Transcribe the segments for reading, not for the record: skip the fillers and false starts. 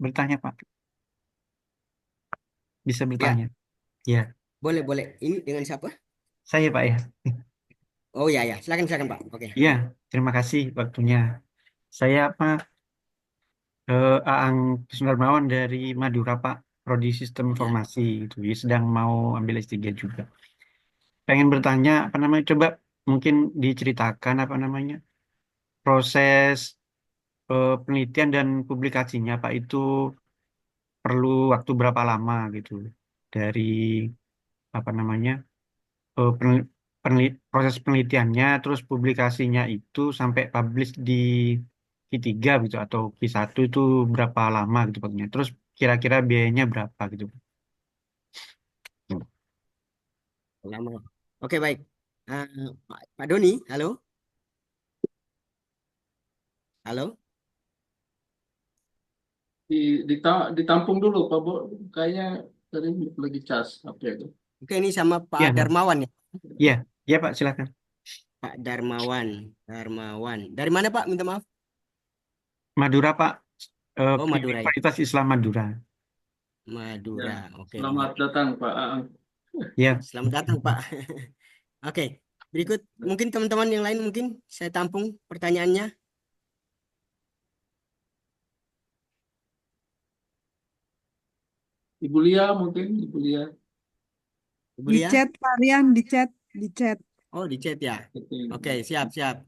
bertanya, Pak. Bisa Ya, bertanya. Ya, boleh, boleh. Ini dengan siapa? saya, Pak, ya. Oh ya, ya. Silakan, silakan, Pak. Oke. Iya, terima kasih waktunya. Saya Aang Darmawan dari Madura, Pak. Prodi Sistem Ya. Informasi itu. Ya, sedang mau ambil S3 juga. Pengen bertanya, apa namanya? Coba mungkin diceritakan apa namanya? Proses penelitian dan publikasinya, Pak, itu perlu waktu berapa lama gitu. Dari apa namanya? Proses penelitiannya terus publikasinya itu sampai publish di Q3 gitu atau Q1 itu berapa lama gitu pokoknya. Terus kira-kira biayanya berapa gitu. Lama. Oke, baik. Eh, Pak Doni, halo? Halo? Ditampung dulu Pak Bo, kayaknya tadi lagi cas apa itu. Oke, ini sama Pak Iya, Pak. Darmawan ya. Iya, iya, Pak, silakan. Pak Darmawan. Darmawan. Dari mana, Pak? Minta maaf. Madura, Pak. Oh, Madura ya. Universitas Islam Madura. Ya, Madura. Oke. selamat datang Pak Aang. Iya, Selamat datang, Pak. Oke. Berikut mungkin teman-teman yang lain mungkin saya tampung pertanyaannya. Ibu Lia mungkin Ibu Lia. Ibu Di Lia. chat Pak Rian, di chat, di chat. Oh, di chat ya. Oke, Oke. siap, siap.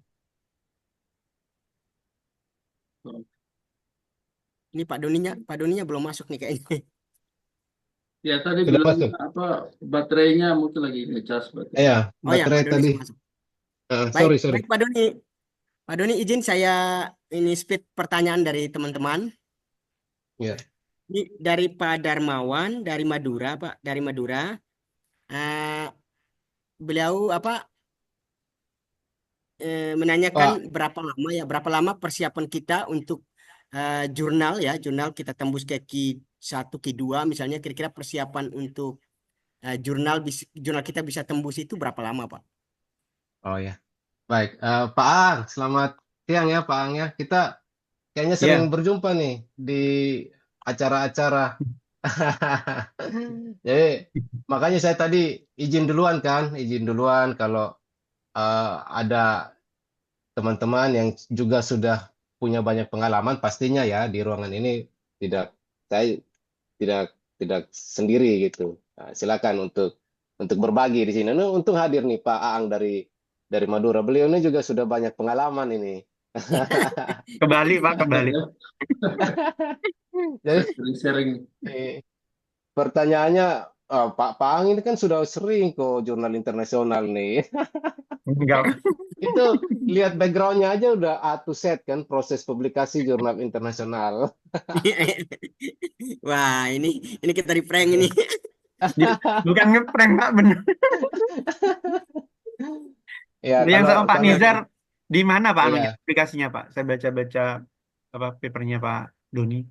Ini Pak Doninya belum masuk nih kayaknya. Ya tadi Sudah bilang masuk. apa baterainya mungkin lagi ngecas baterai. Ya, Oh ya, Pak baterai Doni tadi. sudah masuk. Baik, Sorry, sorry. baik Pak Doni. Pak Doni izin saya ini speed pertanyaan dari teman-teman. Ya. Ini dari Pak Darmawan dari Madura, Pak, dari Madura. Eh, beliau menanyakan Pak, berapa lama persiapan kita untuk jurnal ya, jurnal kita tembus ke Q1, Q2 misalnya kira-kira persiapan untuk jurnal kita bisa tembus itu berapa lama, Pak? oh ya. Baik, Pak Ang, selamat siang ya Pak Ang ya. Kita kayaknya sering iya. berjumpa nih di acara-acara. Jadi makanya saya tadi izin duluan kalau ada teman-teman yang juga sudah punya banyak pengalaman, pastinya ya di ruangan ini tidak saya tidak tidak sendiri gitu. Nah, silakan untuk berbagi di sini. Nah, untuk hadir nih Pak Aang dari Madura. Beliau ini juga sudah banyak pengalaman ini. Kembali, Pak, kembali. Ya, Jadi sharing. eh, pertanyaannya, Pak Aang ini kan sudah sering kok jurnal internasional nih. Enggak. Itu lihat backgroundnya aja udah A to Z kan proses publikasi jurnal internasional. Wah, ini kita di prank ini. Bukan ngeprank, Pak, bener. Ya Yang kalau sama Pak kalau Nizar di mana, Pak, anunya ya aplikasinya, Pak? Saya baca-baca apa papernya Pak Doni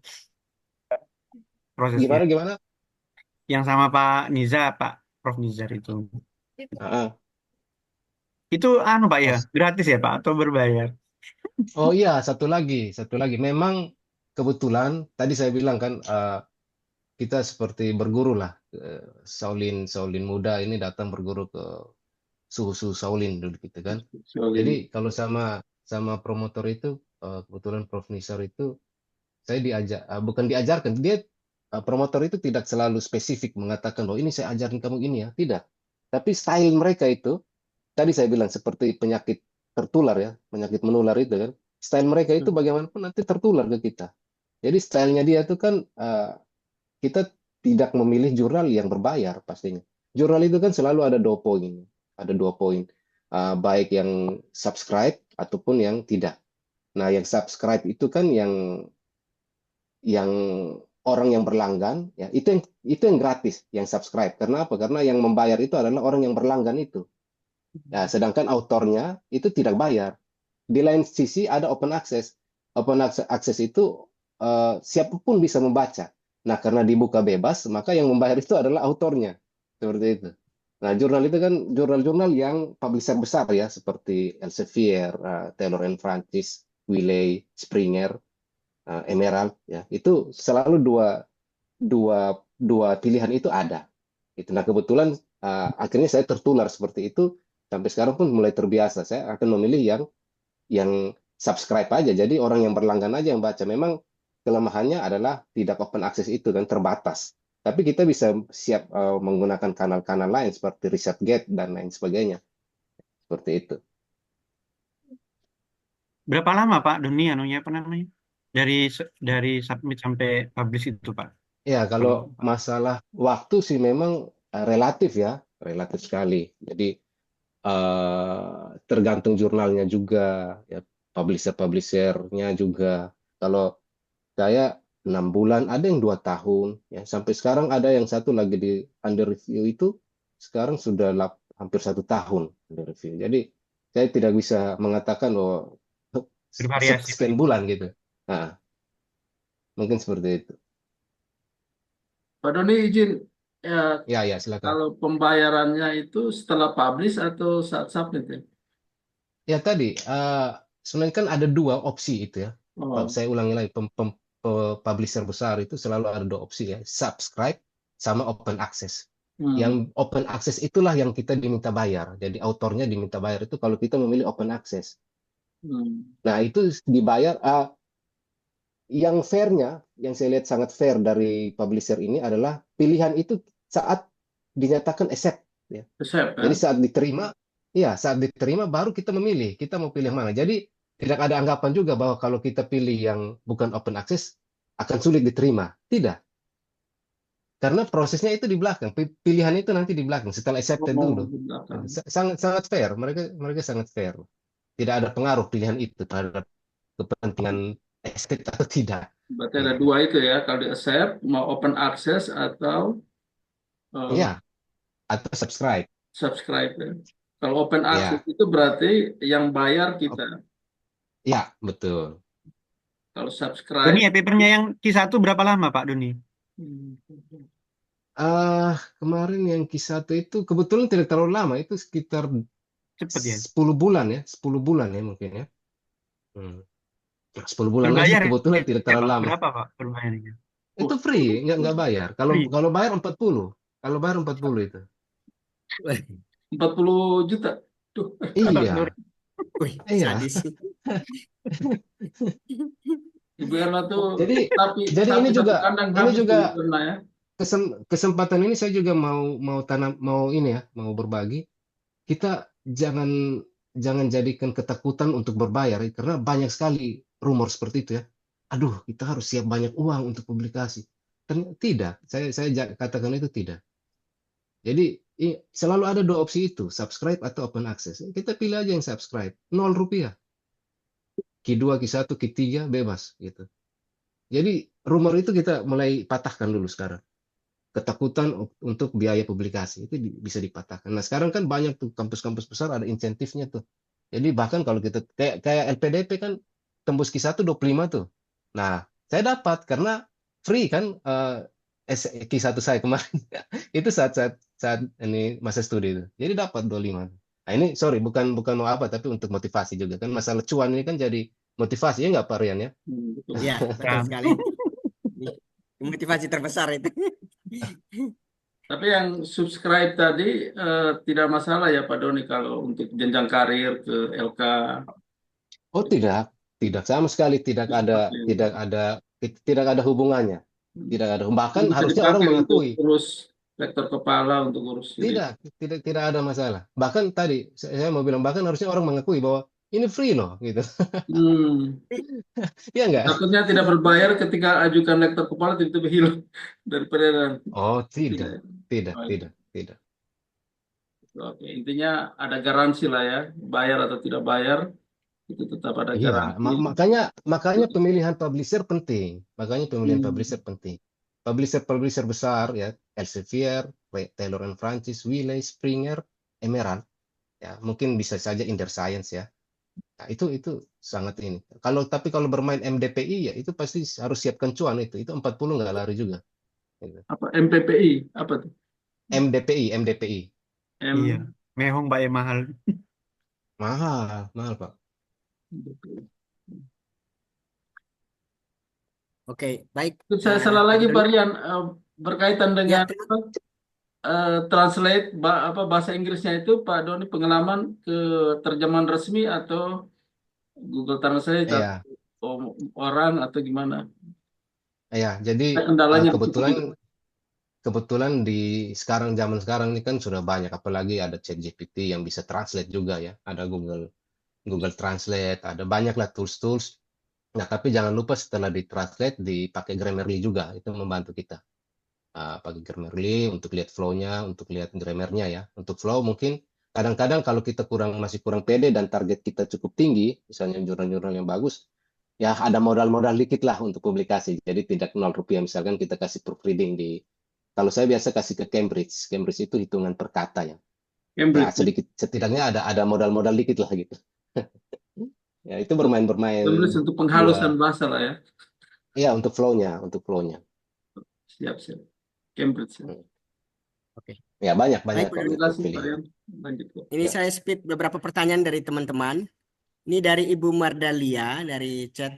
prosesnya. gimana gimana? Yang sama Pak Nizar, Pak Prof Nizar itu. Heeh. Itu anu, Pak, ya, gratis ya, Pak, atau berbayar? Oh iya, satu lagi. Memang kebetulan tadi saya bilang kan kita seperti berguru lah. Shaolin muda ini datang berguru ke suhu-suhu Shaolin dulu gitu kan. Jadi Soalin. kalau sama sama promotor itu kebetulan Prof Nisar itu saya diajak bukan diajarkan dia promotor itu tidak selalu spesifik mengatakan bahwa ini saya ajarin kamu ini ya, tidak. Tapi style mereka itu tadi saya bilang seperti penyakit tertular ya, penyakit menular itu kan. Style mereka itu bagaimanapun nanti tertular ke kita. Jadi stylenya dia itu kan kita tidak memilih jurnal yang berbayar pastinya. Jurnal itu kan selalu ada dua poin, ada dua poin, baik yang subscribe ataupun yang tidak. Nah, yang subscribe itu kan yang orang yang berlanggan, ya itu yang gratis, yang subscribe. Karena apa? Karena yang membayar itu adalah orang yang berlanggan itu. Nah, sedangkan autornya itu tidak bayar. Di lain sisi ada open access. Open access itu siapapun bisa membaca. Nah, karena dibuka bebas, maka yang membayar itu adalah autornya. Seperti itu. Nah, jurnal itu kan jurnal-jurnal yang publisher besar ya, seperti Elsevier, Taylor and Francis, Wiley, Springer. Emerald, ya itu selalu dua dua dua pilihan itu ada. Itu. Nah kebetulan akhirnya saya tertular seperti itu sampai sekarang pun mulai terbiasa. Saya akan memilih yang subscribe aja. Jadi orang yang berlangganan aja yang baca. Memang kelemahannya adalah tidak open access itu dan terbatas. Tapi kita bisa siap menggunakan kanal-kanal lain seperti ResearchGate dan lain sebagainya. Seperti itu. Berapa lama Pak Doni anunya apa namanya? Dari submit sampai publish itu Pak. Ya, kalau Kalau Pak. masalah waktu sih memang relatif ya, relatif sekali. Jadi tergantung jurnalnya juga, ya publisher-publishernya juga. Kalau saya 6 bulan, ada yang 2 tahun, ya sampai sekarang ada yang satu lagi di under review itu sekarang sudah hampir 1 tahun under review. Jadi saya tidak bisa mengatakan bahwa Bervariasi Pak sekian ya. bulan gitu. Nah, mungkin seperti itu. Pak Doni izin, ya, Ya, ya silakan. kalau pembayarannya itu setelah publish atau saat submit ya? Ya tadi, sebenarnya kan ada dua opsi itu ya. Oh, Saya ulangi lagi, publisher besar itu selalu ada dua opsi ya, subscribe sama open access. hmm, Yang open access itulah yang kita diminta bayar. Jadi autornya diminta bayar itu kalau kita memilih open access. hmm. Nah itu dibayar. Yang fairnya, yang saya lihat sangat fair dari publisher ini adalah pilihan itu saat dinyatakan accept. Ya. Resep Jadi ya? saat diterima, ya saat diterima baru kita memilih, kita mau pilih mana. Jadi tidak ada anggapan juga bahwa kalau kita pilih yang bukan open access akan sulit diterima. Tidak, karena prosesnya itu di belakang, pilihan itu nanti di belakang setelah accepted Oh, dulu. di belakang. Sangat sangat fair, mereka mereka sangat fair. Tidak ada pengaruh pilihan itu terhadap kepentingan estate atau tidak. Berarti ada Gitu. dua itu ya, kalau di accept, mau open access atau eh, Ya, atau subscribe. subscribe ya. Kalau open access Ya, itu berarti yang bayar kita. ya betul. Kalau Doni subscribe, ya papernya yang Q1 berapa lama Pak Doni? hmm, Kemarin yang Q1 itu kebetulan tidak terlalu lama, itu sekitar Cepet ya. 10 bulan ya, 10 bulan ya mungkin ya. Hmm. 10 bulan lagi Berbayar kebetulan tidak ya terlalu Pak. lama. Berapa Pak berbayarnya? Itu oh, free, nggak bayar. Kalau Free. kalau bayar 40. Kalau bayar 40 itu. 40 juta. Tuh, Iya, Wih, iya. sadis. Ibu Erla tuh Jadi tapi jadi sapi ini satu juga kandang ini habis juga tuh pernah ya. kesempatan ini saya juga mau mau tanam mau ini ya, mau berbagi. Kita jangan jangan jadikan ketakutan untuk berbayar ya, karena banyak sekali rumor seperti itu ya. Aduh, kita harus siap banyak uang untuk publikasi. Tidak, saya katakan itu tidak. Jadi selalu ada dua opsi itu, subscribe atau open access. Kita pilih aja yang subscribe, 0 rupiah. Q2, Q1, Q3 bebas gitu. Jadi rumor itu kita mulai patahkan dulu sekarang. Ketakutan untuk biaya publikasi itu bisa dipatahkan. Nah sekarang kan banyak tuh kampus-kampus besar ada insentifnya tuh. Jadi bahkan kalau kita kayak LPDP kan tembus Q1 25 tuh. Nah saya dapat karena free kan Q1 saya kemarin. Itu saat ini masa studi itu. Jadi dapat 25. Nah ini sorry bukan bukan mau apa tapi untuk motivasi juga kan masalah cuan ini kan jadi motivasi ya nggak Pak Rian ya? Betul. Ya, betul Kan. sekali. Motivasi terbesar itu. Tapi yang subscribe tadi tidak masalah ya Pak Doni kalau untuk jenjang karir ke LK Oh tidak, tidak sama sekali dipakai untuk tidak ada hubungannya. Tidak ada. Bahkan bisa harusnya orang dipakai untuk mengakui urus rektor kepala untuk urus ini. tidak ada masalah. Bahkan tadi saya mau bilang bahkan harusnya orang mengakui bahwa ini free loh gitu. Hmm. Iya enggak? Takutnya tidak berbayar ketika ajukan rektor kepala tiba-tiba hilang dari peredaran. Oh Tidak. tidak, tidak, Oke. tidak, tidak. Oke. Intinya ada garansi lah ya, bayar atau tidak bayar itu tetap ada Iya, garansi. makanya makanya pemilihan publisher penting. Makanya pemilihan Hmm. publisher penting. Publisher besar ya, Elsevier, Taylor and Francis, Wiley, Springer, Emerald. Ya mungkin bisa saja Inter Science ya. Nah, itu sangat ini. Tapi kalau bermain MDPI ya itu pasti harus siapkan cuan itu. Itu 40 nggak lari juga. Gitu. Apa MPPI? Apa tuh? MDPI. Iya. M. Mehong Pak ya mahal. Mahal, mahal Pak. Oke, baik. Saya salah Pak lagi Doni. Pak Rian, berkaitan Ya, dengan translate bahasa Inggrisnya itu Pak Doni pengalaman ke terjemahan resmi atau Google Translate atau Iya, orang atau gimana? iya. Jadi Kendalanya di situ kebetulan juga. kebetulan di zaman sekarang ini kan sudah banyak, apalagi ada ChatGPT yang bisa translate juga ya. Ada Google Translate, ada banyak lah tools-tools. Nah, tapi jangan lupa setelah di-translate dipakai Grammarly juga, itu membantu kita. Pakai Grammarly untuk lihat flow-nya, untuk lihat grammarnya ya. Untuk flow mungkin kadang-kadang kalau kita masih kurang pede dan target kita cukup tinggi, misalnya jurnal-jurnal yang bagus, ya ada modal-modal dikit lah untuk publikasi. Jadi tidak 0 rupiah, misalkan kita kasih proofreading kalau saya biasa kasih ke Cambridge. Cambridge itu hitungan per kata ya. Ya Cambridge, sedikit setidaknya ada modal-modal dikit lah gitu. Ya itu bermain-bermain Cambridge untuk dua. penghalusan bahasa lah ya. Iya, untuk flow-nya. Siap, siap. Cambridge. Ya. Hmm. oke. Ya banyak Baik, banyak kok Terima itu kasih Pak pilihan. Rian. Lanjut Pak. ini Ya. saya speed beberapa pertanyaan dari teman-teman. Ini dari Ibu Mardalia dari chat.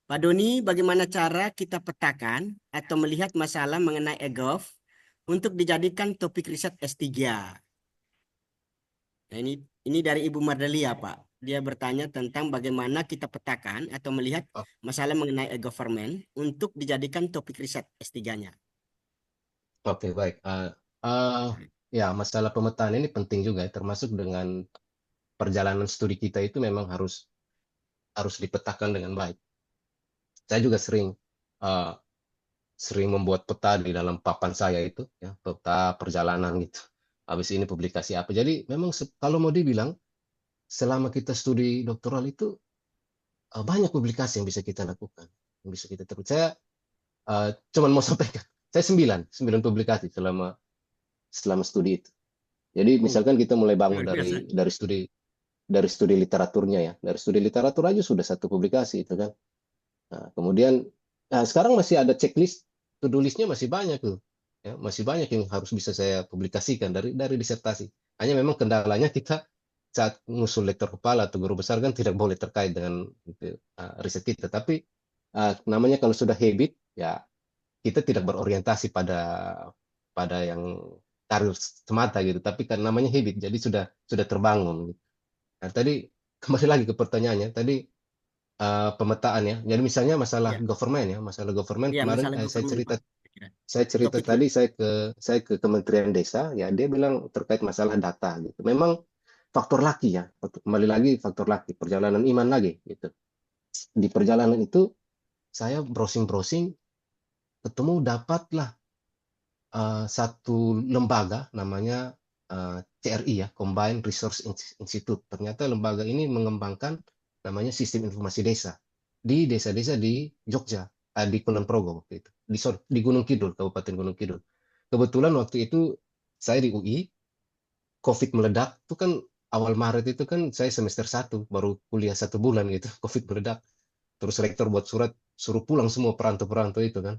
Pak Doni, bagaimana cara kita petakan atau melihat masalah mengenai EGOV untuk dijadikan topik riset S3? Nah, ini dari Ibu Mardalia, Pak. Dia bertanya tentang bagaimana kita petakan atau melihat Oh, masalah mengenai e-government untuk dijadikan topik riset S3-nya. oke baik. Ya masalah pemetaan ini penting juga ya, termasuk dengan perjalanan studi kita itu memang harus dipetakan dengan baik. Saya juga uh, sering membuat peta di dalam papan saya itu, ya, peta perjalanan gitu. Habis ini publikasi apa. Jadi memang kalau mau dibilang, selama kita studi doktoral itu banyak publikasi yang bisa kita lakukan, yang bisa kita terus. Saya cuman mau sampaikan, saya sembilan publikasi selama studi itu. Jadi Oh, misalkan kita mulai bangun luar biasa. dari studi literaturnya ya, dari studi literatur aja sudah satu publikasi itu kan. Nah, kemudian sekarang masih ada checklist, to-do listnya masih banyak tuh. Ya, masih banyak yang harus bisa saya publikasikan dari disertasi. Hanya memang kendalanya kita saat ngusul lektor kepala atau guru besar kan tidak boleh terkait dengan riset kita. Tapi namanya kalau sudah habit, ya kita tidak berorientasi pada yang karir semata gitu. Tapi kan namanya habit, jadi sudah terbangun. Nah, tadi kembali lagi ke pertanyaannya. Tadi pemetaan ya. Jadi misalnya Ya, masalah government ya kemarin masalah saya government, Pak. cerita Kira-kira. saya cerita Topiknya. tadi saya ke Kementerian Desa ya dia bilang terkait masalah data gitu. Memang faktor laki ya. Kembali lagi faktor laki, perjalanan iman lagi gitu. Di perjalanan itu saya browsing-browsing ketemu dapatlah satu lembaga namanya CRI ya, Combined Resource Institute. Ternyata lembaga ini mengembangkan namanya sistem informasi desa di desa-desa di Jogja, di Kulon Progo waktu itu, di Gunung Kidul, Kabupaten Gunung Kidul. Kebetulan waktu itu saya di UI, COVID meledak, itu kan awal Maret itu kan saya semester 1 baru kuliah 1 bulan gitu, COVID meledak. Terus rektor buat surat suruh pulang semua perantau-perantau itu kan.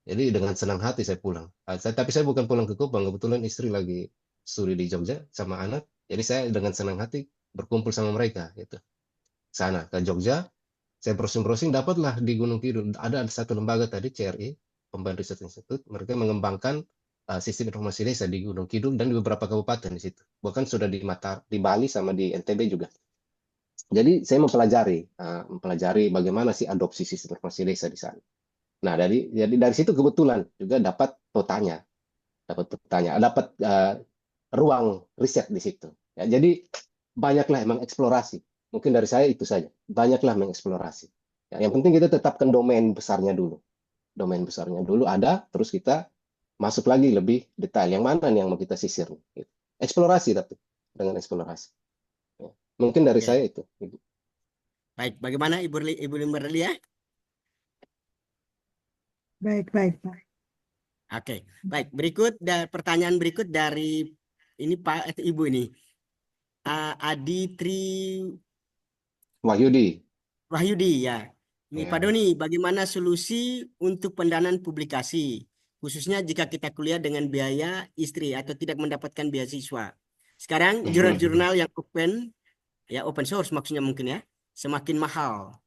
Jadi dengan senang hati saya pulang. Tapi saya bukan pulang ke Kupang, kebetulan istri lagi studi di Jogja sama anak. Jadi saya dengan senang hati berkumpul sama mereka gitu. Sana ke Jogja, saya browsing-browsing dapatlah di Gunung Kidul ada satu lembaga tadi CRI, Combined Research Institute. Mereka mengembangkan sistem informasi desa di Gunung Kidul dan di beberapa kabupaten di situ. Bahkan sudah di Bali sama di NTB juga. Jadi saya mempelajari bagaimana sih adopsi sistem informasi desa di sana. Nah, jadi dari situ kebetulan juga dapat ruang riset di situ. Ya, jadi banyaklah emang eksplorasi. Mungkin dari saya itu saja. Banyaklah mengeksplorasi. Ya, yang penting kita tetapkan domain besarnya dulu. Domain besarnya dulu ada, terus kita masuk lagi lebih detail. Yang mana nih yang mau kita sisir? Gitu. Eksplorasi tapi dengan eksplorasi. Ya. Mungkin dari Oke. saya itu. Baik, bagaimana Ibu Mardalia? Baik, baik, baik. Oke, baik. Pertanyaan berikut dari ini Pak Ibu ini. Adi Tri Wahyudi. Wahyudi ya. Ini Pak Ya. Doni, bagaimana solusi untuk pendanaan publikasi, khususnya jika kita kuliah dengan biaya istri atau tidak mendapatkan beasiswa. Sekarang jurnal-jurnal yang open source maksudnya mungkin ya, semakin mahal.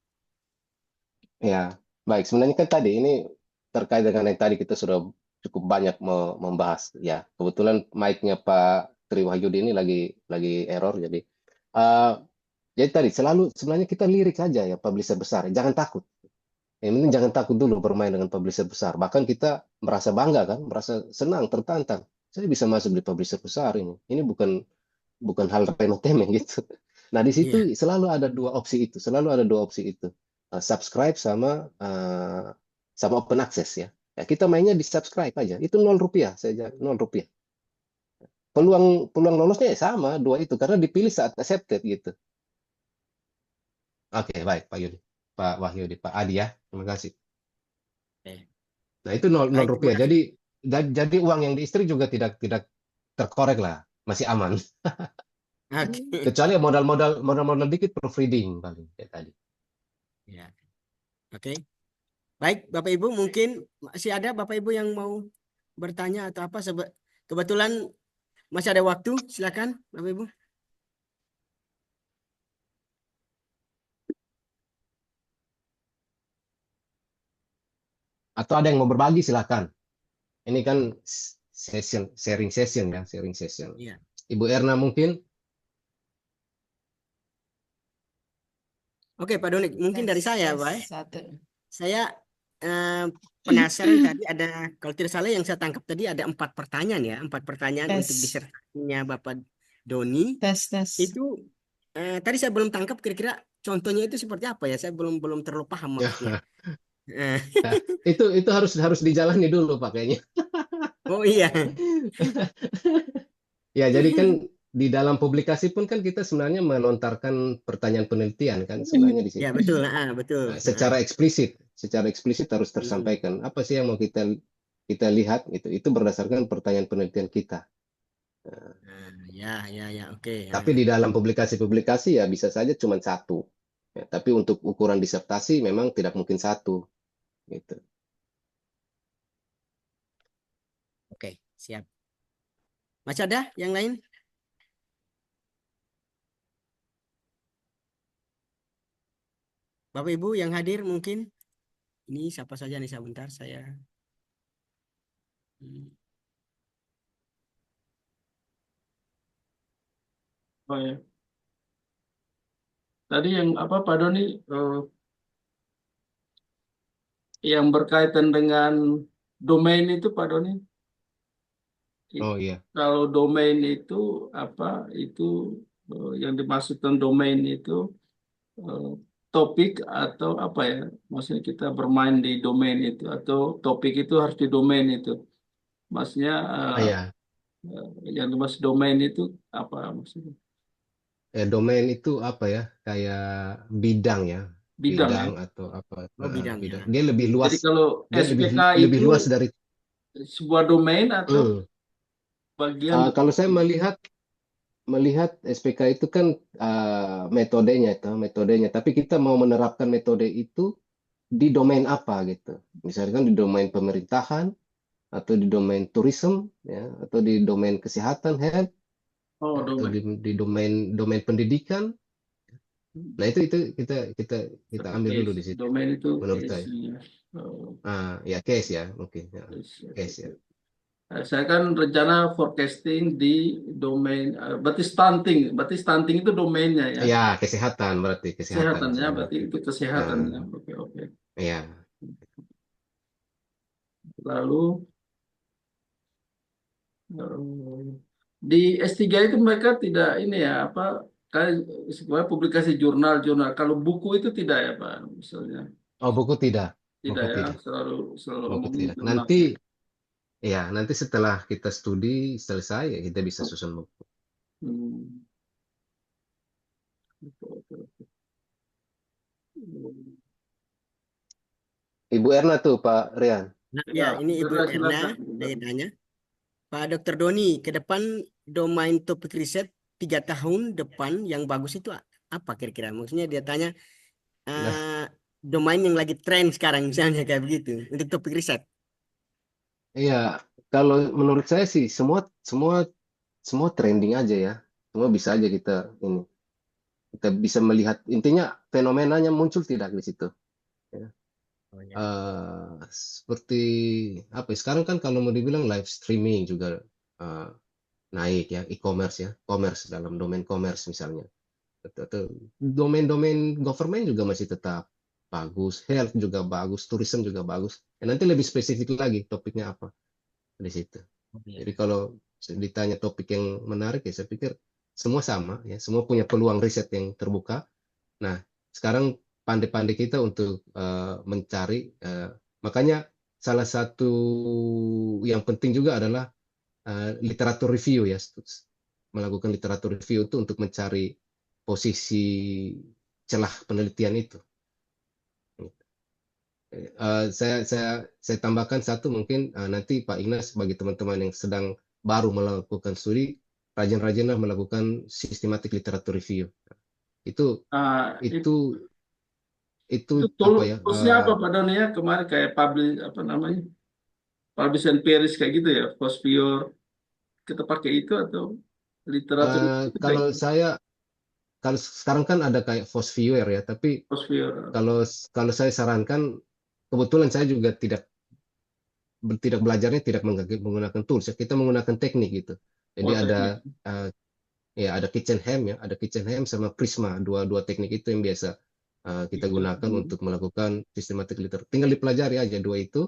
Ya. Baik, sebenarnya kan tadi ini terkait dengan yang tadi kita sudah cukup banyak membahas ya. Kebetulan mic-nya Pak Tri Wahyudi ini lagi error eh, jadi tadi selalu sebenarnya kita lirik aja ya publisher besar. Jangan takut. Yang penting jangan takut dulu bermain dengan publisher besar. Bahkan kita merasa bangga kan, merasa senang, tertantang. Saya bisa masuk di publisher besar ini. Ini bukan bukan hal remeh-temeh gitu. Nah, di Iya, situ selalu ada dua opsi itu, selalu ada dua opsi itu. Subscribe sama open access ya. Ya, kita mainnya di subscribe aja. Itu 0 rupiah saja, 0 rupiah. Peluang peluang lolosnya ya sama, dua itu karena dipilih saat accepted gitu. Oke, baik Pak Yudi. Pak Wahyudi, Pak Adi ya. Terima kasih. oke. Nah, itu nol Baik, terima rupiah. kasih. Jadi uang yang di istri juga tidak terkorek lah, masih aman. Oke. Kecuali modal-modal dikit proofreading paling kayak tadi. Ya, oke. Baik, Bapak Ibu, mungkin masih ada Bapak Ibu yang mau bertanya atau apa? Kebetulan masih ada waktu, silakan Bapak Ibu. Atau ada yang mau berbagi silakan. Ini kan sharing session ya, sharing session. Iya. Ibu Erna mungkin. Oke, Pak Donik, mungkin dari Tes, saya, tes, Pak. satu. Saya penasaran tadi ada, kalau tidak salah yang saya tangkap tadi ada 4 pertanyaan ya, 4 pertanyaan untuk Tes, disertasinya Bapak Doni. tes, tes. Itu tadi saya belum tangkap kira-kira contohnya itu seperti apa ya? Saya belum belum terlalu paham maksudnya. Ya, Eh, itu harus dijalani dulu Pak kayaknya. oh iya, Ya, jadi kan di dalam publikasi pun kan kita sebenarnya melontarkan pertanyaan penelitian kan sebenarnya di ya situ. betul, betul. Secara eksplisit harus Hmm. tersampaikan apa sih yang mau kita kita lihat itu berdasarkan pertanyaan penelitian kita. Ya, ya, ya, oke. Tapi di dalam publikasi-publikasi ya bisa saja cuma satu. Ya, tapi untuk ukuran disertasi memang tidak mungkin satu gitu. Oke, siap. Masih ada yang lain? Bapak Ibu yang hadir mungkin ini siapa saja nih sebentar saya. Hmm. Oh ya. Tadi yang apa Pak Doni yang berkaitan dengan domain itu Pak Doni. Oh iya. Kalau domain itu apa itu yang dimaksudkan domain itu eh, topik atau apa ya? Maksudnya kita bermain di domain itu atau topik itu harus di domain itu. Maksudnya Ah, ya. yang dimaksud domain itu apa maksudnya? Domain itu apa ya? Kayak bidang ya, Bidang ya. bidang atau apa? Oh, Bidang. bidangnya. Dia lebih luas. Jadi kalau Dia lebih SPK lebih itu luas dari. sebuah domain atau Hmm. bagian dari Kalau saya melihat SPK itu kan metodenya. Tapi kita mau menerapkan metode itu di domain apa gitu. Misalkan di domain pemerintahan atau di domain tourism ya atau di domain kesehatan health oh ya, atau domain. di domain domain pendidikan. Nah, itu kita ambil dulu Case. di situ Domain itu menurut saya. case-nya. Oh, Ya case ya mungkin ya, case. Oke, case oke. ya. Saya kan rencana forecasting di domain, berarti stunting itu domainnya ya, Ya kesehatan berarti kesehatan kesehatan ya, saya berarti berarti. itu kesehatan Ah, ya, oke oke. ya. Lalu eh, di S3 itu mereka tidak ini ya apa, kan sebenarnya publikasi jurnal-jurnal. Kalau buku itu tidak ya Pak, misalnya Oh buku tidak, tidak buku ya, tidak, selalu selalu buku ngomong tidak. jurnal Nanti ya. ya nanti setelah kita studi selesai ya kita bisa susun buku. Hmm. Oke, oke, oke. Ibu Erna tuh Pak Rian. Nah, ya, Ya, ini Ibu silakan, Erna, silakan. saya tanya. Pak Dokter Doni, ke depan domain topik riset 3 tahun depan yang bagus itu apa kira-kira? Maksudnya dia tanya Nah, eh, domain yang lagi tren sekarang misalnya kayak begitu untuk topik riset. iya, kalau menurut saya sih semua semua semua trending aja ya. Semua bisa aja kita bisa melihat intinya fenomenanya muncul tidak di situ. Ya. Oh, ya. Seperti apa ya, sekarang kan kalau mau dibilang live streaming juga eh, naik ya, e-commerce ya, commerce dalam domain commerce misalnya. Atau domain-domain government juga masih tetap bagus, health juga bagus, tourism juga bagus. Ya, nanti lebih spesifik lagi topiknya apa di situ. Oh, ya. Jadi kalau ditanya topik yang menarik ya saya pikir semua sama ya, semua punya peluang riset yang terbuka. Nah, sekarang pandai-pandai kita untuk mencari, makanya salah satu yang penting juga adalah literatur review ya, melakukan literatur review itu untuk mencari posisi celah penelitian itu. Saya tambahkan satu mungkin nanti Pak Ignas bagi teman-teman yang sedang baru melakukan studi, rajin-rajinlah melakukan systematic literature review. Itu Ah, itu itu itu apa ya? toolsnya apa Pak Doni ya? Kemarin kayak publish apa namanya? Publish and Paris kayak gitu ya, Fosfior. Kita pakai itu atau literatur itu kayak Kalau gitu, saya kalau sekarang kan ada kayak Fosviewer ya, tapi Fosfior. kalau kalau saya sarankan, kebetulan saya juga tidak belajarnya tidak menggunakan tools ya, kita menggunakan teknik gitu. Jadi Oh, ada teknik. eh, ya ada KitchenAid ya, ada KitchenAid sama Prisma, dua teknik itu yang biasa kita gunakan untuk melakukan systematic literature. Tinggal dipelajari aja dua itu,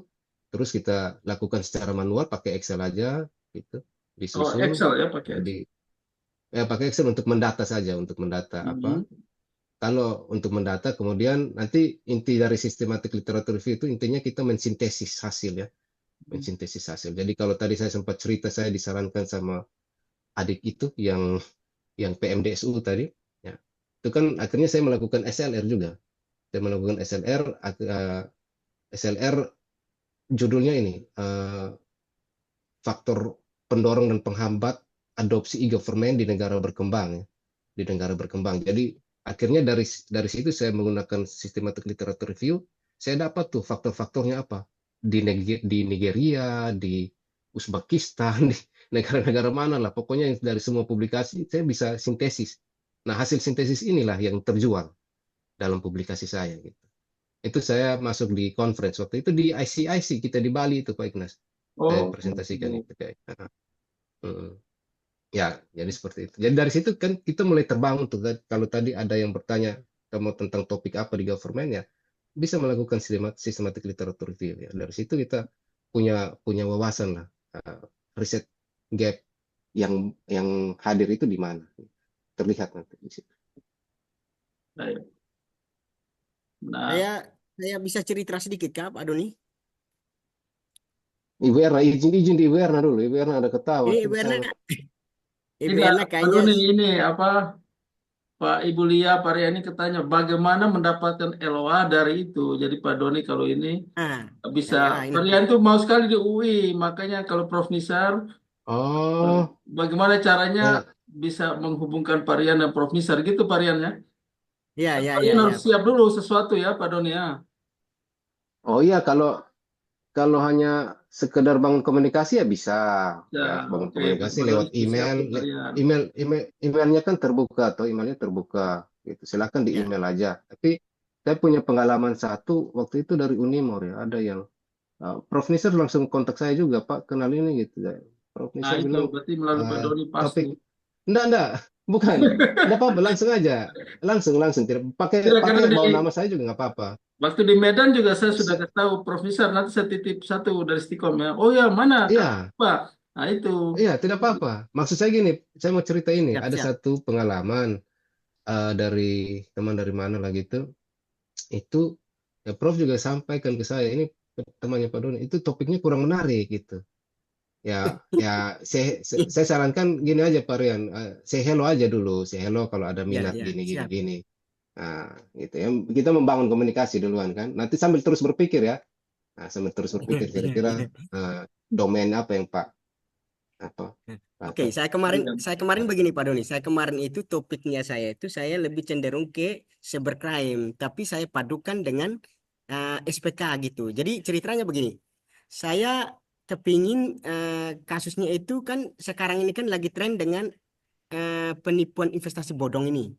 terus kita lakukan secara manual pakai Excel aja gitu, Oh, disusun. Excel ya pakai Jadi Excel. ya pakai Excel untuk mendata saja, untuk mendata apa. Mhm. Kalau untuk mendata, kemudian nanti inti dari systematic literature review itu intinya kita mensintesis hasil ya, mensintesis hasil. Jadi kalau tadi saya sempat cerita saya disarankan sama adik itu yang PMDSU tadi, ya, itu kan akhirnya saya melakukan SLR juga. Saya melakukan SLR, SLR judulnya ini faktor pendorong dan penghambat adopsi e-government di negara berkembang ya, di negara berkembang. Jadi akhirnya dari situ saya menggunakan systematic literature review, saya dapat tuh faktor-faktornya apa di Nigeria, di Uzbekistan, di negara-negara mana lah, pokoknya dari semua publikasi saya bisa sintesis. Nah, hasil sintesis inilah yang terjual dalam publikasi saya gitu. Itu saya masuk di conference waktu itu di ICIC kita di Bali itu Pak Ignas. Saya Oh, presentasikan itu kayak. Ya, jadi seperti itu. Jadi dari situ kan kita mulai terbangun tuh. Kalau tadi ada yang bertanya kamu tentang topik apa di government ya, bisa melakukan systematic literature review ya. Dari situ kita punya wawasan lah, riset gap yang hadir itu di mana, terlihat nanti di situ. baik. Nah, Saya saya bisa cerita sedikit Kak, Pak Doni. Ibu Erna, izin di Ibu Erna dulu. Ibu Erna ada ketawa. Ini Kita Ibu Erna, sama. Ibu tidak, Erna Pak kayaknya Doni ini apa Pak Ibu Lia Pariani katanya bagaimana mendapatkan LOA dari itu. Jadi Pak Doni kalau ini ah bisa, ini Parian tuh mau sekali di UI, makanya kalau Prof Nisar, eh, Oh, bagaimana caranya ya. bisa menghubungkan Parian dan Prof Nisar gitu Parian ya. ya ya ya Parian ya harus siap dulu sesuatu ya Pak Doni ya. Oh iya, kalau kalau hanya sekedar bangun komunikasi ya bisa Ya, ya bangun oke, Pak komunikasi Doni lewat siap email tuh Parian. emailnya kan terbuka atau emailnya terbuka gitu silakan di ya email aja tapi saya punya pengalaman satu waktu itu dari Unimor ya ada yang Prof Nisar langsung kontak saya juga Pak kenal ini gitu ya. Prof Nah Nisar itu bilang berarti melalui Pak Doni pasti. topik enggak bukan enggak apa-apa langsung aja langsung tidak pakai Tidak, pakai karena di bawa nama saya juga nggak apa-apa. waktu di Medan juga saya sudah tahu Prof Nisar, nanti saya titip satu dari Stikom ya. Oh ya, mana Kak Iya. Pak? Nah itu. Iya, tidak apa-apa. Maksud saya gini, saya mau cerita ini. siap Ada siap. satu pengalaman dari teman dari mana lah gitu. Itu ya Prof juga sampaikan ke saya, ini temannya Pak Doni, itu topiknya kurang menarik gitu. Ya, ya saya sarankan gini aja Pak Rian, say hello aja dulu, say hello kalau ada Ya minat ya gini gini siap. gini. Nah, gitu ya. Kita membangun komunikasi duluan kan. Nanti sambil terus berpikir ya. Nah, sambil terus berpikir kira-kira domain apa yang Pak apa Oke, saya kemarin begini Pak Doni. Saya kemarin itu topiknya saya itu saya lebih cenderung ke cybercrime, tapi saya padukan dengan SPK gitu. Jadi ceritanya begini. Saya kepingin kasusnya itu kan sekarang ini kan lagi tren dengan penipuan investasi bodong ini.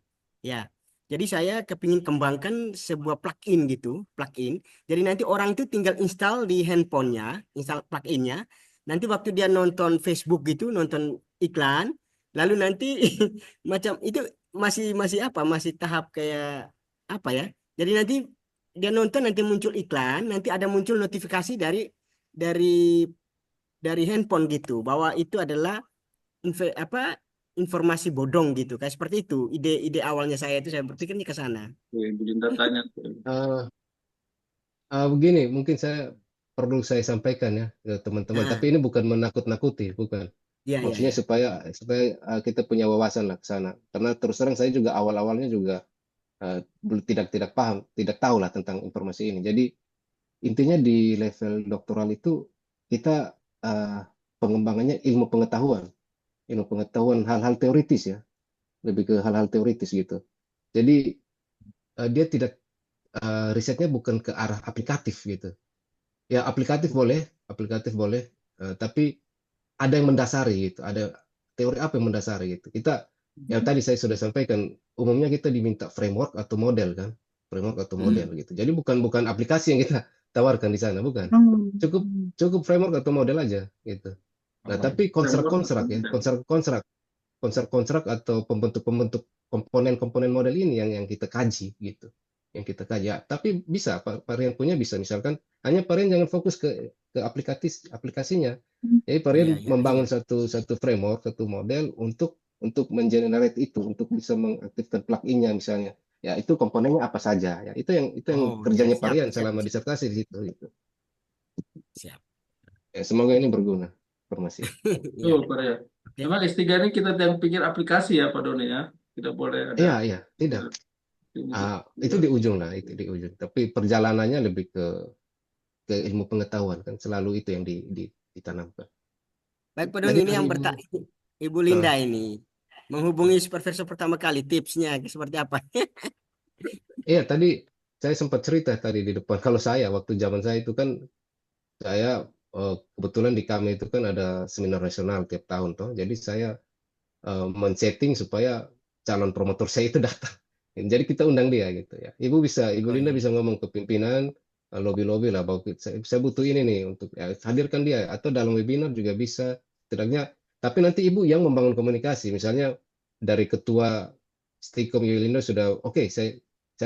Ya. Jadi saya kepingin kembangkan sebuah plugin gitu, plugin. Jadi nanti orang itu tinggal install di handphonenya, install pluginnya. Nanti waktu dia nonton Facebook gitu, nonton iklan, lalu nanti macam itu masih masih apa? Masih tahap kayak apa ya? Jadi nanti dia nonton nanti muncul iklan, nanti ada muncul notifikasi dari dari handphone gitu bahwa itu adalah apa informasi bodong gitu kayak seperti itu ide awalnya saya itu saya berpikirnya ke sana. Bu Linda tanya. Eh, begini, mungkin saya sampaikan ya ke teman-teman. Nah, Tapi ini bukan menakut-nakuti, bukan. iya iya Maksudnya iya. supaya kita punya wawasan lah ke sana. Karena terus terang saya juga awal-awalnya juga belum tidak paham, tidak tahu lah tentang informasi ini. Jadi intinya di level doktoral itu kita pengembangannya ilmu pengetahuan hal-hal teoritis ya, lebih ke hal-hal teoritis gitu. Jadi dia tidak risetnya bukan ke arah aplikatif gitu. Ya aplikatif boleh, tapi ada yang mendasari gitu, ada teori apa yang mendasari gitu. Kita yang tadi saya sudah sampaikan, umumnya kita diminta framework atau model kan, framework atau model gitu. Jadi bukan bukan aplikasi yang kita tawarkan di sana, bukan. Hmm. Cukup cukup framework atau model aja gitu. Nah, tapi Framework konstruk-konstruk atau ya, model? konstruk-konstruk atau pembentuk-pembentuk komponen-komponen model ini yang kita kaji gitu. Yang kita kaji. Ya, tapi bisa varian punya bisa misalkan hanya varian jangan fokus ke aplikasinya. Jadi varian Iya iya iya. membangun satu framework, satu model untuk mengenerate itu, untuk bisa mengaktifkan plugin-nya misalnya. Ya, itu komponennya apa saja. Ya, itu yang Oh iya kerjanya siap varian siap selama siap. disertasi di situ gitu. Siap. Ya, semoga ini berguna informasi. Iya. Betul, Pak ya. Oke. Memang S3 ini kita yang pikir aplikasi ya Pak Doni ya. Tidak boleh ada Iya, iya, tidak. Itu di ujung lah, itu di ujung. Tapi perjalanannya lebih ke ilmu pengetahuan kan selalu itu yang ditanamkan. Baik Pak Doni Tadi ini ada yang Ibu. bertanya Ibu Linda eh, ini menghubungi supervisor pertama kali tipsnya seperti apa? iya tadi saya sempat cerita tadi di depan. Kalau saya waktu zaman saya itu kan saya kebetulan di kami itu kan ada seminar nasional tiap tahun toh. Jadi saya men-setting supaya calon promotor saya itu datang. Jadi kita undang dia gitu ya. Ibu Oh Linda iya. bisa ngomong ke pimpinan, lobby-lobby lah bahwa saya butuh ini nih untuk ya, hadirkan dia atau dalam webinar juga bisa. Setidaknya, tapi nanti ibu yang membangun komunikasi. Misalnya dari ketua Stikom Ibu Linda sudah oke, saya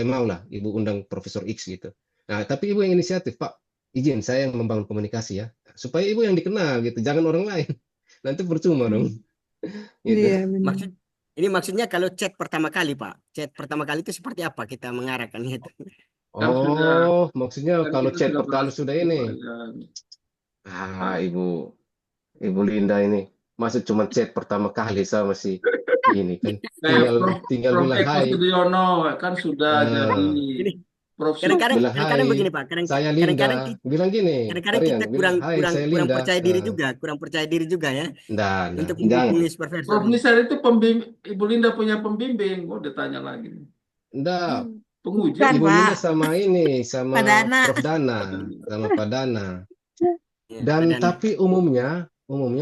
mau lah ibu undang Profesor X gitu. Nah, tapi ibu yang inisiatif, Pak, izin saya yang membangun komunikasi ya. Supaya ibu yang dikenal gitu, jangan orang lain. Nanti percuma dong Hmm. gitu. Iya benar. Maksud ini maksudnya kalau chat pertama kali Pak. Chat pertama kali itu seperti apa kita mengarahkan itu? kan sudah Oh, maksudnya kan kalau kita chat sudah kalau berhasil sudah ini. Pak ya. Ibu Linda ini. Masa cuma chat pertama kali sama si ini kan. Kayak Tinggal tinggal Prof bilang Eko hai. Sudiono kan sudah jadi Eh, Ini Prof kadang-kadang bilang kadang-kadang begini hai. Pak. Saya Kadang-kadang Linda. Bilang gini, kadang-kadang Varian, kita bilang kurang hai, kurang saya kurang Linda. percaya diri juga, kurang percaya diri juga ya Nggak, untuk jangan. menghubungi supervisor Prof ini. Nisar itu pembimbing, Ibu Linda punya pembimbing. Oh, ditanya lagi. Nggak. Penguji. Bukan Ibu Linda Pak, sama ini, sama Padana. Prof Dana, sama Pak Dana. Ya, Dan Padana. tapi umumnya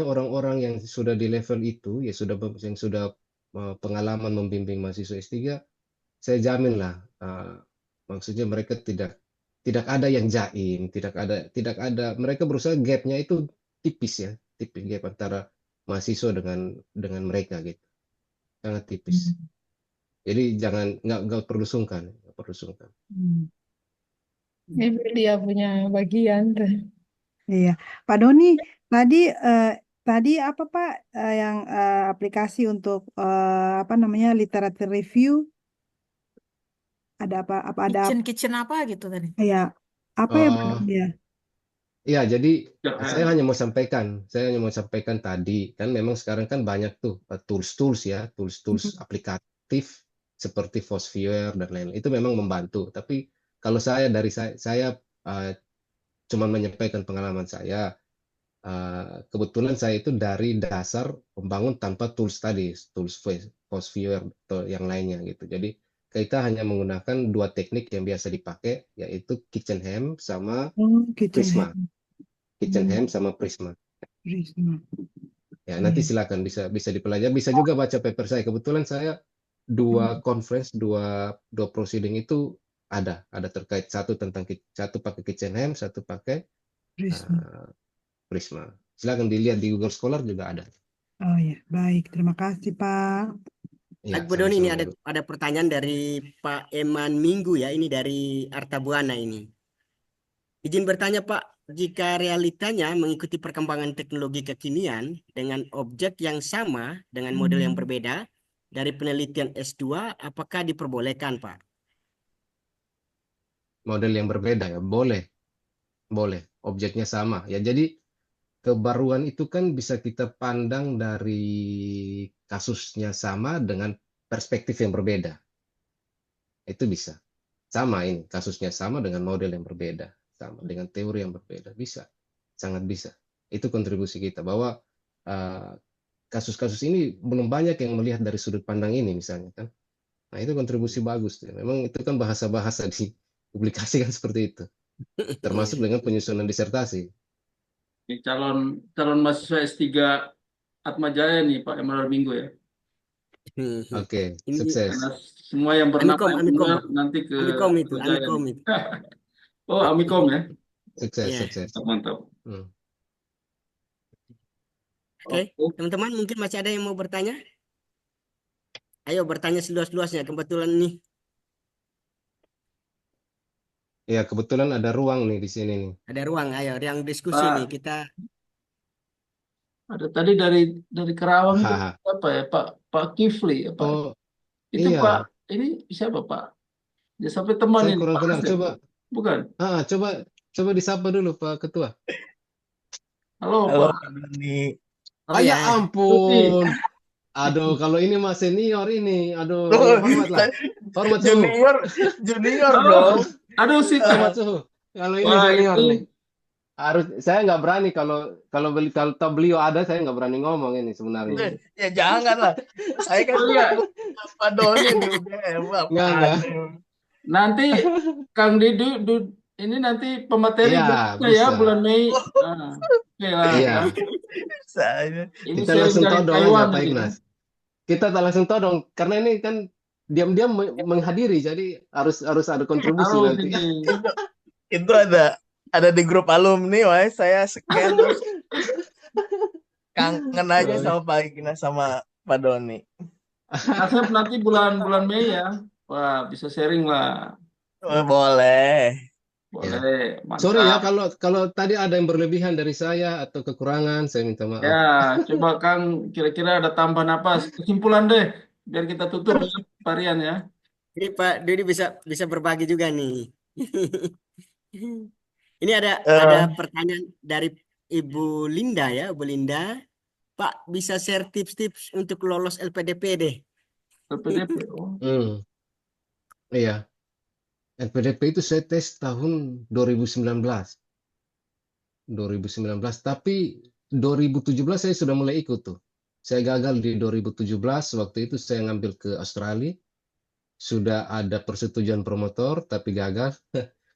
orang-orang yang sudah di level itu ya yang sudah pengalaman membimbing mahasiswa S3, saya jamin lah maksudnya mereka tidak ada yang jaim, tidak ada mereka berusaha gapnya itu tipis ya, tipis gap antara mahasiswa dengan mereka gitu. Sangat tipis. Hmm. Jadi jangan nggak perlu sungkan, nggak perlu sungkan. Hmm. Ini dia punya bagian tuh. Iya, Pak Doni, tadi tadi apa Pak yang aplikasi untuk apa namanya literature review ada apa ada Kitchen kitchen apa gitu tadi. ya apa ya Pak Eh, Doni ya? Ya, jadi saya Jangan. hanya mau sampaikan tadi kan memang sekarang kan banyak tuh tools-tools ya, tools-tools Hmm. aplikatif seperti Fosviewer dan lain-lain. Itu memang membantu. Tapi kalau saya cuma menyampaikan pengalaman saya. Kebetulan saya itu dari dasar membangun tanpa tools tadi, tools Fosviewer atau yang lainnya gitu. Jadi kita hanya menggunakan dua teknik yang biasa dipakai, yaitu KitchenHam sama Oh, kitchen Prisma. hand. KitchenHam sama Prisma. Prisma. Ya, nanti Iya. silakan bisa bisa dipelajari, bisa juga baca paper saya. Kebetulan saya dua conference, dua proceeding itu ada terkait, satu satu pakai KitchenAid, satu pakai Prisma. Prisma. Silakan dilihat di Google Scholar juga ada. Oh ya, baik. Terima kasih, Pak. Ya, Baik, Bu Doni, ini sama-sama Bu. ada pertanyaan dari Pak Eman Minggu ya, ini dari Artabuana ini. Izin bertanya Pak, jika realitanya mengikuti perkembangan teknologi kekinian dengan objek yang sama dengan model yang berbeda dari penelitian S2, apakah diperbolehkan Pak? Model yang berbeda ya, boleh. Objeknya sama. Ya, jadi kebaruan itu kan bisa kita pandang dari kasusnya sama dengan perspektif yang berbeda. Itu bisa. Sama ini, kasusnya sama dengan model yang berbeda. Sama dengan teori yang berbeda. Bisa. Sangat bisa. Itu kontribusi kita. Bahwa kasus-kasus ini belum banyak yang melihat dari sudut pandang ini misalnya kan. Nah, itu kontribusi bagus. Memang itu kan bahasa-bahasa di publikasi kan seperti itu. Termasuk dengan penyusunan disertasi. Ini calon mahasiswa S3 Atmajaya nih Pak Emerald Minggu ya. Oke, Ini sukses. Karena semua yang bernama Amikom Emerald Pak. nanti ke Amikom itu, Atmajaya Amikom nih. itu. Oh, Amikom ya. Sukses, Ya. sukses. Mantap. Oke, teman-teman mungkin masih ada yang mau bertanya? Ayo bertanya seluas-luasnya, kebetulan nih. Ya, kebetulan ada ruang nih di sini nih. Ada ruang, ayo yang diskusi Pak, nih kita. ada tadi dari Kerawang itu Haha. apa ya Pak Kifli ya Pak. Oh, Itu iya. Pak, ini siapa Pak? Dia sampai teman Saya ini kurang Pak kenal. Asep. Coba, Bukan. coba disapa dulu Pak Ketua. Halo Halo, Pak. Pak Doni. Oh Ya ya, ampun. Aduh, kalau ini mah senior ini. Aduh, Loh, hormat lah. Hormat suhu. junior Halo. dong. Aduh sih. Hormat suhu. Kalau ini Wah, senior ini nih. Saya nggak berani kalau beliau ada, saya nggak berani ngomong ini sebenarnya. Ya jangan lah. Saya kan Pak Doni di UGM. Nggak. nanti Kang Didu ini nanti pemateri Iya, berikutnya ya bisa. bulan Mei. Nah, oke lah. Iya. Saya. Ini Kita sharing langsung dari todong Taiwan aja Pak ini. Ignas. Kita langsung todong karena ini kan diam-diam menghadiri, jadi harus ada kontribusi Harus nanti. ini. Itu ada di grup alumni, wah saya scan terus kangen aja sama Pak Ignas sama Pak Doni. Asep nanti bulan Mei ya. Wah, bisa sharing lah. Oh, boleh. Boleh. Mantap. Sorry ya kalau tadi ada yang berlebihan dari saya atau kekurangan, saya minta maaf. Ya, coba Kang kira-kira ada tambahan apa? Kesimpulan deh, biar kita tutup ya, Pak Rian ya. ini Pak Dodi bisa berbagi juga nih. Ini ada pertanyaan dari Ibu Linda ya, Bu Linda. Pak, bisa share tips-tips untuk lolos LPDP? LPDP. Oh. Iya. LPDP itu saya tes tahun 2019. Tapi 2017 saya sudah mulai ikut tuh. Saya gagal di 2017, waktu itu saya ngambil ke Australia. Sudah ada persetujuan promotor tapi gagal.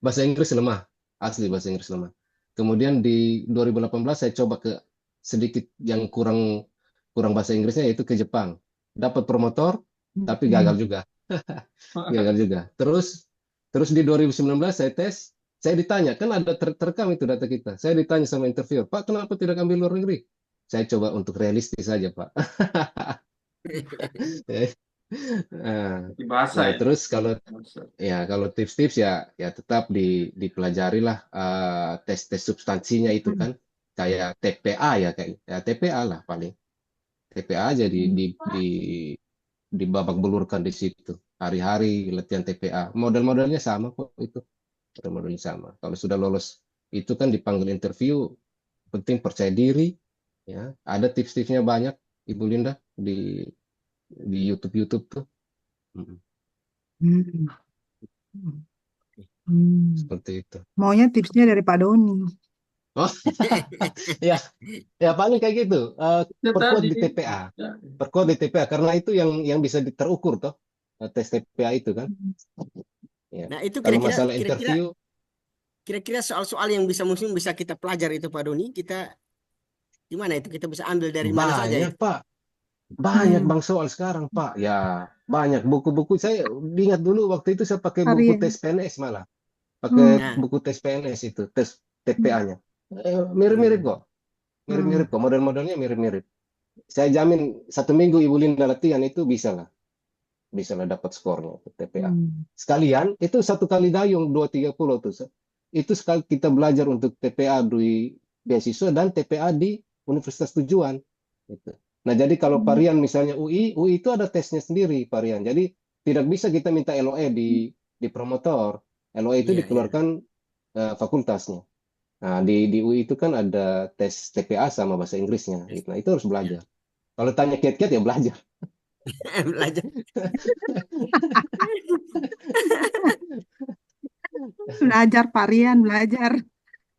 Bahasa Inggris lemah, asli bahasa Inggris lemah. Kemudian di 2018 saya coba ke sedikit yang kurang bahasa Inggrisnya, yaitu ke Jepang. Dapat promotor tapi gagal juga. Gagal juga. Terus di 2019 saya tes, saya ditanya, kan ada terekam itu data kita. Saya ditanya sama interviewer, Pak, kenapa tidak ambil luar negeri? Saya coba untuk realistis saja, Pak. Di bahasa ya. Terus kalau tips-tips ya tetap dipelajari lah, tes substansinya itu kan, kayak TPA ya, TPA lah paling. TPA aja di babak belurkan di situ. Hari-hari latihan TPA. Model-modelnya sama kok itu. Model-modelnya sama. Kalau sudah lolos itu kan dipanggil interview, penting percaya diri. Ya, ada tips-tipsnya banyak, Ibu Linda di YouTube tuh. Seperti itu. Maunya tipsnya dari Pak Doni. Oh, ya paling kayak gitu. Perkuat di TPA, perkuat di TPA karena itu yang bisa terukur toh, tes TPA itu kan. Ya. Nah itu Kalau masalah interview, kira-kira soal-soal yang mungkin bisa kita pelajari itu Pak Doni, kita gimana itu kita bisa ambil dari mana saja banyak itu? Pak. Banyak Hmm. bang soal sekarang Pak. Ya banyak buku-buku. Saya ingat dulu waktu itu saya pakai buku Harian. tes PNS malah. Pakai Hmm. Nah, buku tes PNS itu, tes Hmm. TPA-nya. Mirip-mirip hmm. kok. Mirip-mirip Hmm. kok. Model-modelnya mirip-mirip. Saya jamin 1 minggu Ibu Linda latihan itu bisa lah dapat skornya untuk TPA. Hmm. Sekalian itu 1 kali dayung 2-3 pulau tuh. Itu sekali kita belajar untuk TPA di beasiswa dan TPA di universitas tujuan. Gitu. Nah jadi kalau Parian misalnya UI itu ada tesnya sendiri Parian. Jadi tidak bisa kita minta LOE di promotor. LOE itu Iya, iya. dikeluarkan fakultasnya. Nah di UI itu kan ada tes TPA sama bahasa Inggrisnya. Gitu. Nah itu harus Ya. belajar. Kalau tanya kiat-kiat ya belajar. Belajar. Belajar Parian, belajar.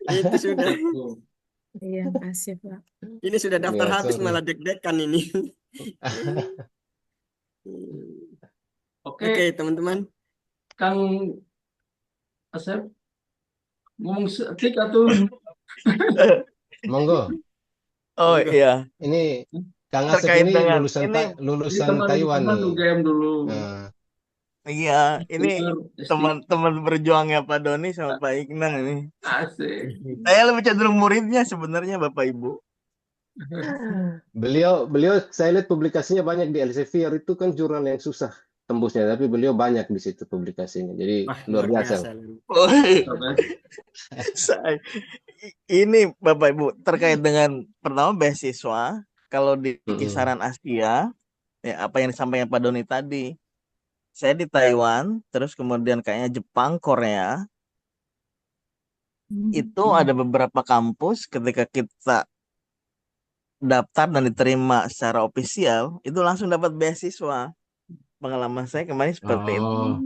Itu sudah. Itu. Iya, makasih, Pak. Ini sudah daftar Ya habis malah sorry. deg-degan ini. Oke, Oke, teman-teman. Kang Asep ngomong setik atau Monggo. Oh Monggo. iya, Ini Kang Asep terkait ini dengan lulusan ini, ini lulusan teman Taiwan teman nih. UGM dulu. Nah, iya, ini Senior S3 teman-teman berjuangnya Pak Doni sama Pak Ignang ini. asik. Saya lebih cenderung muridnya sebenarnya Bapak Ibu. beliau saya lihat publikasinya banyak di Elsevier itu kan jurnal yang susah tembusnya, tapi beliau banyak di situ publikasinya. Jadi Wah, luar luar biasa biasa. lah. Oh, Sampai saya- ini Bapak Ibu terkait dengan pertama beasiswa, kalau di Mm-mm. kisaran Asia, ya apa yang disampaikan Pak Doni tadi, saya di Taiwan, terus kemudian kayaknya Jepang, Korea, itu ada beberapa kampus ketika kita daftar dan diterima secara ofisial, itu langsung dapat beasiswa. Pengalaman saya kemarin seperti itu. Oh,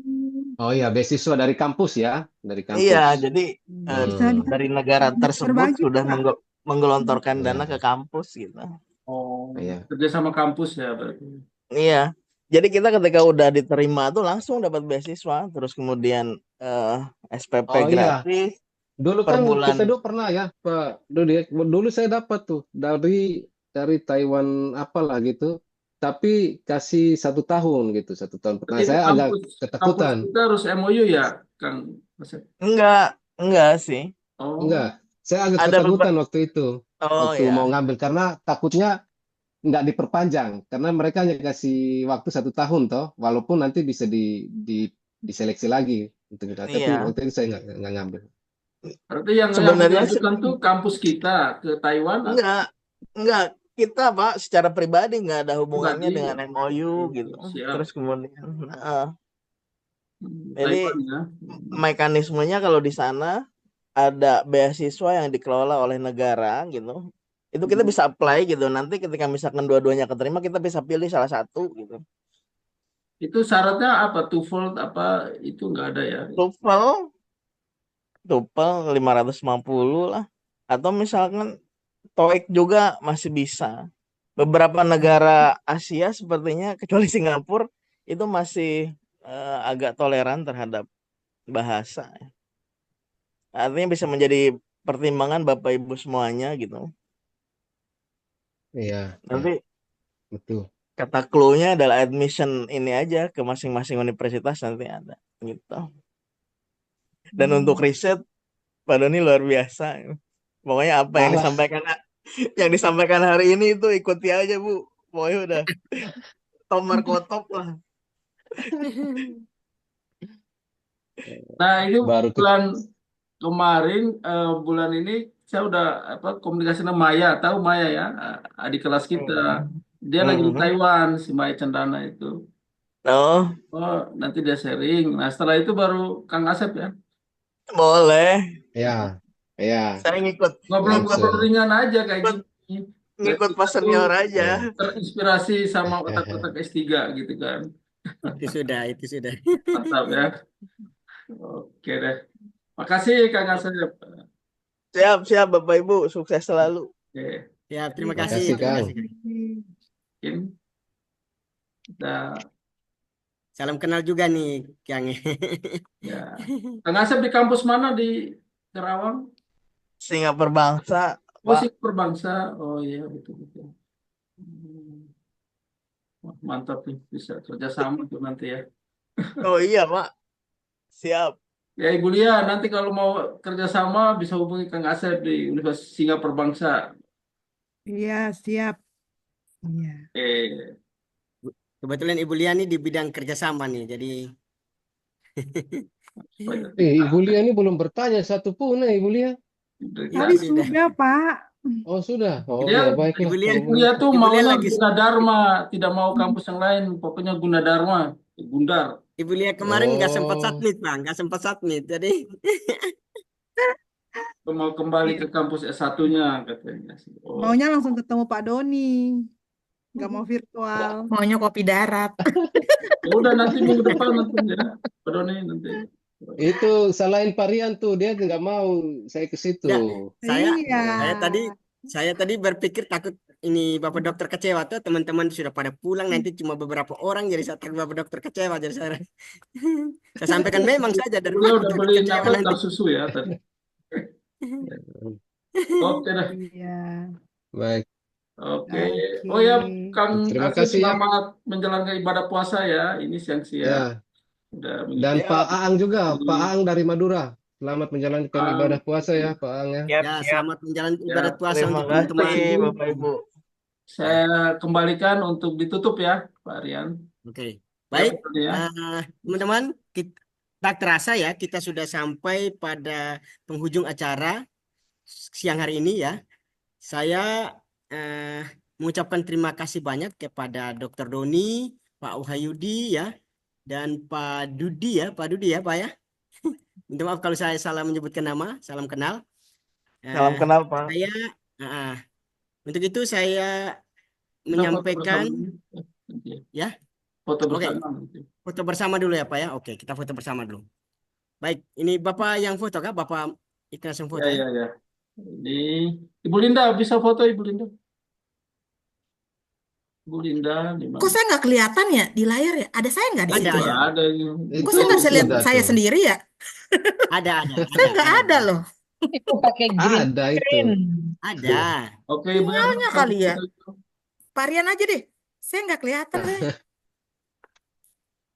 oh ya, beasiswa dari kampus ya, dari Iya, kampus. jadi eh, Bisa Hmm, dari negara tersebut berbagi, sudah Pak. menggelontorkan dana ke ya, kampus gitu. oh ya. kerja sama kampus ya berarti. Iya. Jadi kita ketika udah diterima tuh langsung dapat beasiswa, terus kemudian eh, SPP Oh iya, gratis dulu per kan bulan. kita dulu pernah ya, Pak Dodi. Dulu saya dapat tuh dari Taiwan apalah gitu, tapi kasih 1 tahun gitu, 1 tahun. Nah Berarti itu saya agak kampus ketakutan. kita harus MOU ya, Kang Asep? Enggak sih. Oh, Enggak, saya agak Ada ketakutan beberapa. waktu Oh mau ya. ngambil karena takutnya nggak diperpanjang karena mereka hanya kasih waktu 1 tahun toh, walaupun nanti bisa diseleksi lagi untuk kita. Tapi Iya. waktu itu saya nggak ngambil. berarti yang Sebenarnya diajukan tuh kampus kita ke Taiwan atau enggak, enggak. Kita Pak secara pribadi enggak ada hubungannya pribadi? dengan MOU gitu. Siap. Terus kemudian, jadi Taiwan ya. mekanismenya kalau di sana ada beasiswa yang dikelola oleh negara gitu. Itu kita bisa apply gitu. Nanti ketika misalkan dua-duanya keterima, kita bisa pilih salah satu gitu. Itu syaratnya apa? TOEFL apa itu nggak ada ya? TOEFL, TOEFL 550 lah. Atau misalkan TOEIC juga masih bisa. Beberapa negara Asia sepertinya kecuali Singapura itu masih agak toleran terhadap bahasa. Artinya bisa menjadi pertimbangan Bapak Ibu semuanya gitu. Iya, iya, Nanti betul. kata clue-nya adalah admission ini aja ke masing-masing universitas nanti ada gitu. Dan untuk riset Pak Doni luar biasa. Pokoknya apa Alah, yang disampaikan hari ini itu ikuti aja Bu. Pokoknya udah tomar kotop lah. Nah, ini baru ke bulan kemarin, bulan ini saya udah apa komunikasi sama Maya, tahu Maya ya, adik kelas kita. Dia lagi di Mhm. Taiwan, si Maya Cendana itu. Oh, Oh, nanti dia sharing. Nah, setelah itu baru Kang Asep ya. boleh. ya, ya, Saya ngikut ngikut Ngobrol-ngobrol langsung. ringan aja kayak ngikut, gini. Biar ngikut kita Pak tuh Senior aja. Ya. terinspirasi sama otak-otak S3 gitu kan. Itu sudah, itu sudah. Mantap ya. Oke deh. Makasih Kang Asep. Siap, siap Bapak Ibu, sukses selalu. Oke. Ya, terima Ini kasih, Makasih terima Kang. kasih. mungkin kita Salam kenal juga nih, Kang. ya. Kang Asep di kampus mana di Karawang? Singapura bangsa, Oh, Pak. sih Perbangsa. Oh iya betul betul. Hmm. Wah, mantap nih, bisa kerjasama tuh nanti ya. Oh iya, Pak. Siap. Ya Ibu Lia, nanti kalau mau kerjasama bisa hubungi Kang Asep di Universitas Singapura Bangsa. Iya, siap. Iya. Kebetulan Ibu Lia nih di bidang kerjasama nih, jadi Supaya Ibu Lia ini belum bertanya satu pun, Ibu Lia. Tadi sudah. sudah, Pak. Oh, sudah. Oh, Dia, ya baiklah. Ibu Lia, Kalau Ibu Lia begitu. tuh Ibu Lia maunya lagi Gunadarma, tidak mau kampus yang lain, pokoknya Gunadarma, Gundar. Ibu Lia kemarin nggak sempat Oh, submit, Bang, nggak sempat submit. Jadi Mau kembali ke kampus S1-nya katanya. Oh, Maunya langsung ketemu Pak Doni. Nggak mau virtual. Maunya kopi darat. ya udah nanti minggu depan nanti ya. Pak Doni nanti. itu salahin Parian tuh. Dia nggak mau saya ke situ. ya, saya Iya. saya tadi berpikir takut ini Bapak dokter kecewa tuh, teman-teman sudah pada pulang, nanti cuma beberapa orang, jadi saya takut Bapak dokter kecewa, jadi saya sampaikan memang saja dari Beliau udah dokter beliin kecewa apa nanti. tar susu ya tadi. Oke dah. Iya. Baik. Oke. Oke. Oh ya, Kang Terima Asep kasih ya. selamat menjalankan ibadah puasa ya. Ini siang-siang. Ya. Udah Dan Siap. Pak Aang juga. Jadi, Pak Aang dari Madura. Selamat menjalankan Aang. ibadah puasa ya, Pak Aang ya. Siap, Ya, siap. selamat menjalankan Ya, ibadah puasa Terima untuk teman-teman. kasih, Bapak Ibu. saya kembalikan untuk ditutup ya, Pak Rian. Oke, Ya, baik. Pak Doni ya. Teman-teman, tak terasa ya, kita sudah sampai pada penghujung acara siang hari ini ya. Saya mengucapkan terima kasih banyak kepada Dr. Doni, Pak Wahyudi ya, dan Pak Dudi ya, Pak ya. Minta maaf kalau saya salah menyebutkan nama, salam kenal. Salam kenal, Pak. Untuk itu saya Kita foto menyampaikan bersama nanti ya. Foto Oke, bersama nanti. foto bersama dulu ya Pak ya. Oke, kita foto bersama dulu. Baik, ini Bapak yang foto kah? Bapak Ikhlas yang foto Ya, ya? ya, ya. Ini Ibu Linda bisa foto Ibu Linda. Ibu Linda di Kok mana? saya nggak kelihatan ya di layar ya? Ada saya nggak di Ada, situ ya? Wah, ada yang Kok Itu saya nggak bisa lihat sudah saya tuh. sendiri ya? Ada. Saya nggak ada loh. Itu pakai green Ada itu. screen. Ada. Oke, Ibu yang Sinyalnya kali ya. Parian aja deh. Saya nggak kelihatan saya.